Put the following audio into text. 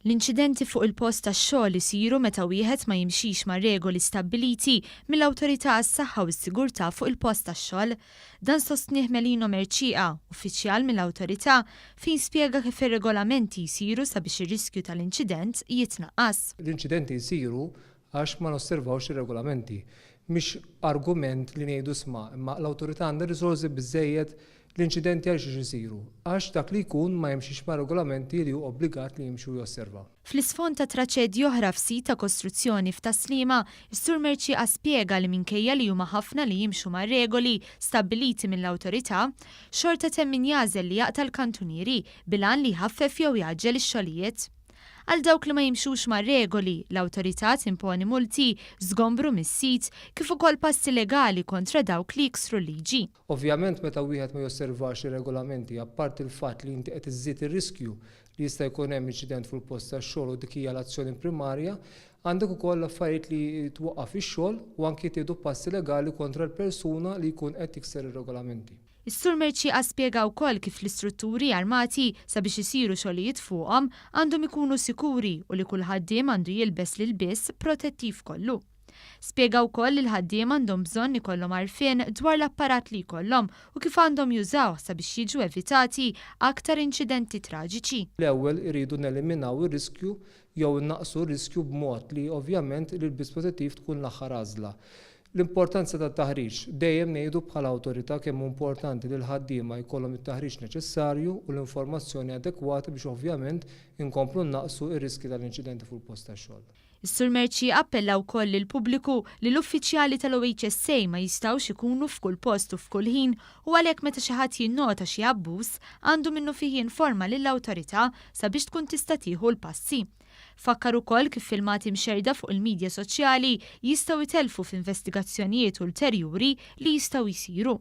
L-inċidenti fuq il-post tax-xogħol isiru meta wieħed ma jimxix ma' regoli stabbiliti mill-Awtorità għas-Saħħa u s-Sigurtà fuq il-post tax-xogħol. Dan sostnieh Melino Merċieqa, uffiċjal mill-Awtorità, fejn spjega kif ir-regolamenti jsiru sabiex ir-riskju tal-inċident jitnaqqas. L-inċidenti jsiru għax ma nosservawx ir-regolamenti. Mhix argument li ngħidu imma l-Awtorità għandha riżorsi biżżejjed l-inċidenti għal xiex isiru, għax dak li jkun ma jimxiex ma' regolamenti li hu obbligat li jimxu josserva. Fl-isfond ta' traċedji oħra f'sit ta' kostruzzjoni f'Taslima, is-Sur Merċieqa spjega li minkejja li huma ħafna li jimxu ma' regoli stabbiliti mill-Awtorità, xorta temm min jażel li jaqta' l-kantunieri bilan li jħaffef jew jaġġel ix-xogħlijiet. Għal dawk li ma jimxux ma' regoli, l-Awtorità timponi multi, żgombru mis-sit, kif ukoll passi legali kontra dawk li jiksru liġi. Ovvjament meta wieħed ma josservax ir-regolamenti, apparti il-fatt li inti qed iżżid ir-riskju li jista' jkun hemm inċident fuq il-post tax-xogħol u dik hija l-azzjoni primarja, għandek ukoll affarijiet li twaqqaf ix-xogħol u anke tieħdu passi legali kontra l-persuna li jkun qed tikser ir-regolamenti. Is-Sur Merċieqa spjega wkoll kif l-istrutturi armati sabiex isiru xogħlijiet fuqhom għandhom ikunu sikuri u li kull ħaddiem għandu jilbes l-ilbies protettiv kollu. Spjega wkoll li l-ħaddiem għandhom bżonn ikollhom għarfien dwar l-apparat li jkollhom u kif għandhom jużawh sabiex jiġu evitati aktar inċidenti traġiċi. L-ewwel iridu neliminaw ir-riskju jew innaqsu r-riskju b'mod li ovvjament l-ilbies protettiv tkun l-aħħar għażla. L-importanza tat-taħriġ dejjem ngħidu bħala awtorità kemm importanti li l-ħaddiema jkollhom it-taħriġ neċessarju u l-informazzjoni adekwata biex ovvjament inkomplu naqsu r-riski tal-inċidenti fuq il-post tax-xogħol. Is-Sur Merċieqa appella wkoll lill-pubbliku li l-uffiċjali tal-OHSA ma jistgħux ikunu f'kull post u f'kull ħin u għalhekk meta xi ħadd jinnota xi abbuż għandu minnu fih jinforma lill-awtorità sabiex tkun tista' tieħu l-passi. Fakkar ukoll kif filmati mxerda fuq il-midja soċjali jistgħu jtelfu f'investigazzjonijiet ulterjuri li jistgħu jsiru.